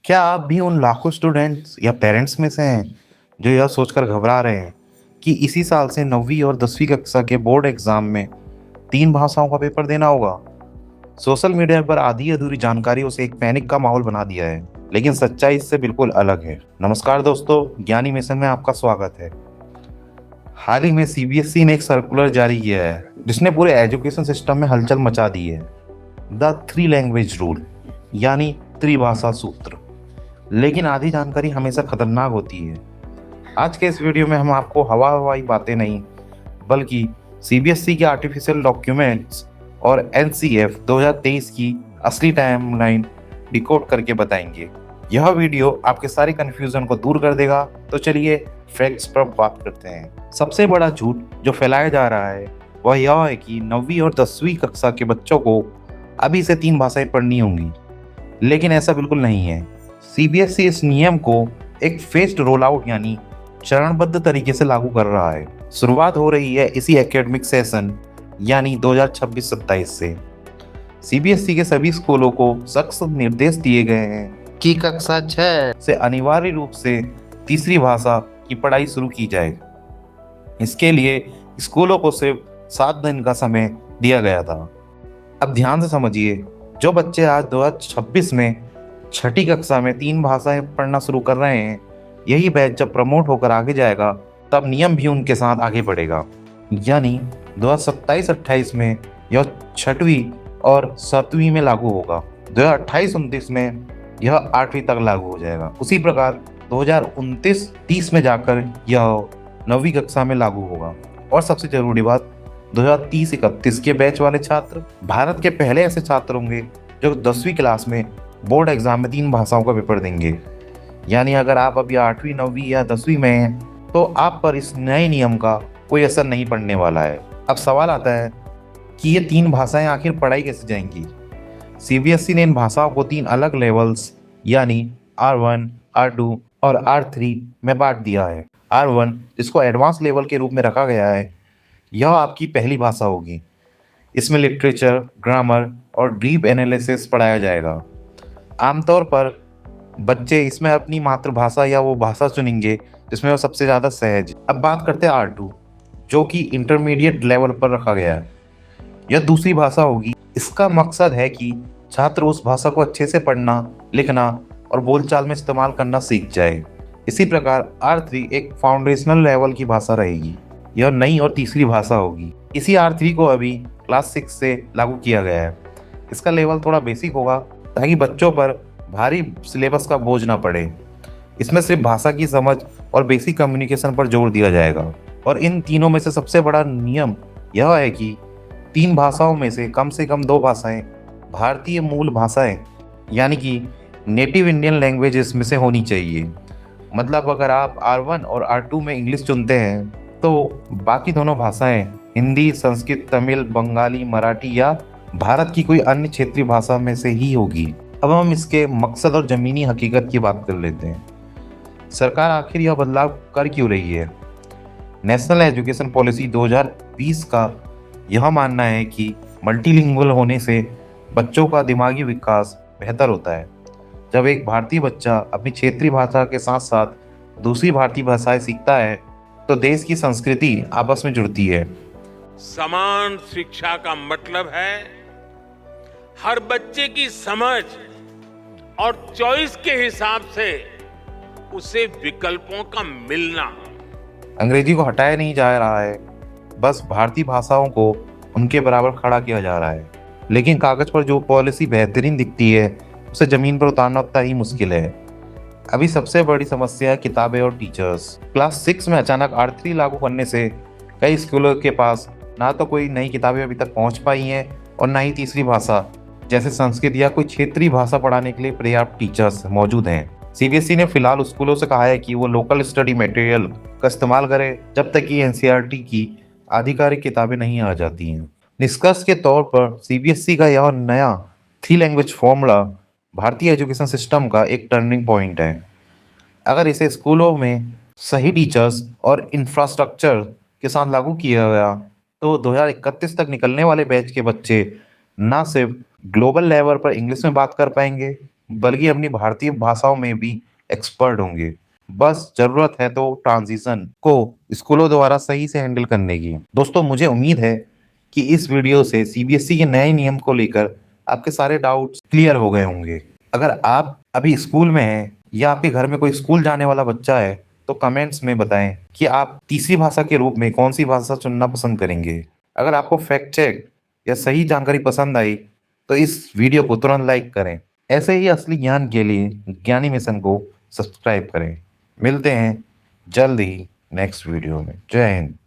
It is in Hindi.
क्या आप भी उन लाखों स्टूडेंट्स या पेरेंट्स में से हैं जो यह सोचकर घबरा रहे हैं कि इसी साल से 9वीं और 10वीं कक्षा के बोर्ड एग्जाम में 3 भाषाओं का पेपर देना होगा? सोशल मीडिया पर आधी अधूरी जानकारियों से एक पैनिक का माहौल बना दिया है, लेकिन सच्चाई इससे बिल्कुल अलग है। नमस्कार दोस्तों, ज्ञानी मिशन में आपका स्वागत है। हाल ही में सीबीएसई ने एक सर्कुलर जारी किया है जिसने पूरे एजुकेशन सिस्टम में हलचल मचा दी है। द 3 लैंग्वेज रूल, यानी त्रिभाषा सूत्र। लेकिन आधी जानकारी हमेशा खतरनाक होती है। आज के इस वीडियो में हम आपको हवाई बातें नहीं, बल्कि सीबीएसई के आर्टिफिशियल डॉक्यूमेंट्स और एनसीएफ 2023 की असली टाइमलाइन डिकोड करके बताएंगे। यह वीडियो आपके सारे कंफ्यूजन को दूर कर देगा। तो चलिए फैक्ट्स पर बात करते हैं। सबसे बड़ा झूठ जो फैलाया जा रहा है वह यह है कि 9वीं और 10वीं कक्षा के बच्चों को अभी से 3 भाषाएं पढ़नी होंगी, लेकिन ऐसा बिल्कुल नहीं है। सीबीएसई इस नियम को एक फेस्ड रोल आउट यानी चरणबद्ध तरीके से लागू कर रहा है। शुरुआत हो रही है इसी एकेडमिक सेशन यानी 2026-27 से। सीबीएसई के सभी स्कूलों को सख्त निर्देश दिए गए हैं कि कक्षा 6 से अनिवार्य रूप से तीसरी भाषा की पढ़ाई शुरू की जाए। इसके लिए स्कूलों को सिर्फ 7 दिन का समय दिया गया था। अब ध्यान से समझिए, जो बच्चे आज 2026 में छठी कक्षा में 3 भाषाएं पढ़ना शुरू कर रहे हैं, यही बैच जब प्रमोट होकर आगे जाएगा तब नियम भी उनके साथ आगे बढ़ेगा। यानी 2027-28 में यह 6वीं और 7वीं में लागू होगा। 2028-29 में यह 8वीं तक लागू हो जाएगा। उसी प्रकार 2029-30 में जाकर यह 9वीं कक्षा में लागू होगा। और सबसे जरूरी बात, 2030-31 के बैच वाले छात्र भारत के पहले ऐसे छात्र होंगे जो 10वीं क्लास में बोर्ड एग्जाम में 3 भाषाओं का पेपर देंगे। यानी अगर आप अभी 8वीं, 9वीं या 10वीं में हैं तो आप पर इस नए नियम का कोई असर नहीं पड़ने वाला है। अब सवाल आता है कि ये 3 भाषाएं आखिर पढ़ाई कैसे जाएंगी? सीबीएसई ने इन भाषाओं को 3 अलग लेवल्स यानी R1, R2 और R3 में बांट दिया है। R1, जिसको एडवांस लेवल के रूप में रखा गया है, यह आपकी पहली भाषा होगी। इसमें लिटरेचर, ग्रामर और डीप एनालिसिस पढ़ाया जाएगा। आमतौर पर बच्चे इसमें अपनी मातृभाषा या वो भाषा चुनेंगे जिसमें वो सबसे ज़्यादा सहज। अब बात करते हैं R2, जो कि इंटरमीडिएट लेवल पर रखा गया है। यह दूसरी भाषा होगी। इसका मकसद है कि छात्र उस भाषा को अच्छे से पढ़ना, लिखना और बोलचाल में इस्तेमाल करना सीख जाए। इसी प्रकार R3 एक फाउंडेशनल लेवल की भाषा रहेगी। यह नई और तीसरी भाषा होगी। इसी R3 को अभी क्लास 6 से लागू किया गया है। इसका लेवल थोड़ा बेसिक होगा ताकि बच्चों पर भारी सिलेबस का बोझ ना पड़े। इसमें सिर्फ भाषा की समझ और बेसिक कम्युनिकेशन पर जोर दिया जाएगा। और इन तीनों में से सबसे बड़ा नियम यह है कि 3 भाषाओं में से कम 2 भाषाएं भारतीय मूल भाषाएं यानी कि नेटिव इंडियन लैंग्वेजेस में से होनी चाहिए। मतलब अगर आप R1 और R2 में इंग्लिश चुनते हैं तो बाकी दोनों भाषाएं हिंदी, संस्कृत, तमिल, बंगाली, मराठी या भारत की कोई अन्य क्षेत्रीय भाषा में से ही होगी। अब हम इसके मकसद और ज़मीनी हकीकत की बात कर लेते हैं। सरकार आखिर यह बदलाव कर क्यों रही है? नेशनल एजुकेशन पॉलिसी 2020 का यह मानना है कि मल्टीलिंगुअल होने से बच्चों का दिमागी विकास बेहतर होता है। जब एक भारतीय बच्चा अपनी क्षेत्रीय भाषा के साथ साथ दूसरी भारतीय भाषाएं सीखता है तो देश की संस्कृति आपस में जुड़ती है। समान शिक्षा का मतलब है हर बच्चे की समझ और चॉइस के हिसाब से उसे विकल्पों का मिलना। अंग्रेजी को हटाया नहीं जा रहा है, बस भारतीय भाषाओं को उनके बराबर खड़ा किया जा रहा है। लेकिन कागज पर जो पॉलिसी बेहतरीन दिखती है उसे जमीन पर उतारना उतना ही मुश्किल है। अभी सबसे बड़ी समस्या है किताबें और टीचर्स। क्लास 6 में अचानक R3 लागू करने से कई स्कूलों के पास ना तो कोई नई किताबें अभी तक पहुंच पाई हैं और ना ही तीसरी भाषा जैसे संस्कृत या कोई क्षेत्रीय भाषा पढ़ाने के लिए पर्याप्त टीचर्स मौजूद हैं। सीबीएसई ने फिलहाल स्कूलों से कहा है कि वो लोकल स्टडी मटेरियल का इस्तेमाल करें जब तक कि एनसीईआरटी की आधिकारिक किताबें नहीं आ जाती हैं। निष्कर्ष के तौर पर सीबीएसई का यह नया 3 लैंग्वेज फॉर्मूला भारतीय एजुकेशन सिस्टम का एक टर्निंग पॉइंट है। अगर इसे स्कूलों में सही टीचर्स और इंफ्रास्ट्रक्चर के साथ लागू किया गया तो 2031 तक निकलने वाले बैच के बच्चे न सिर्फ ग्लोबल लेवल पर इंग्लिश में बात कर पाएंगे बल्कि अपनी भारतीय भाषाओं में भी एक्सपर्ट होंगे। बस जरूरत है तो ट्रांजिशन को स्कूलों द्वारा सही से हैंडल करने की। दोस्तों, मुझे उम्मीद है कि इस वीडियो से सीबीएसई के नए नियम को लेकर आपके सारे डाउट्स क्लियर हो गए होंगे। अगर आप अभी स्कूल में हैं या आपके घर में कोई स्कूल जाने वाला बच्चा है तो कमेंट्स में बताएं कि आप तीसरी भाषा के रूप में कौन सी भाषा चुनना पसंद करेंगे। अगर आपको फैक्ट चेक या सही जानकारी पसंद आई तो इस वीडियो को तुरंत लाइक करें। ऐसे ही असली ज्ञान के लिए ज्ञानी मिशन को सब्सक्राइब करें। मिलते हैं जल्द ही नेक्स्ट वीडियो में। जय हिंद।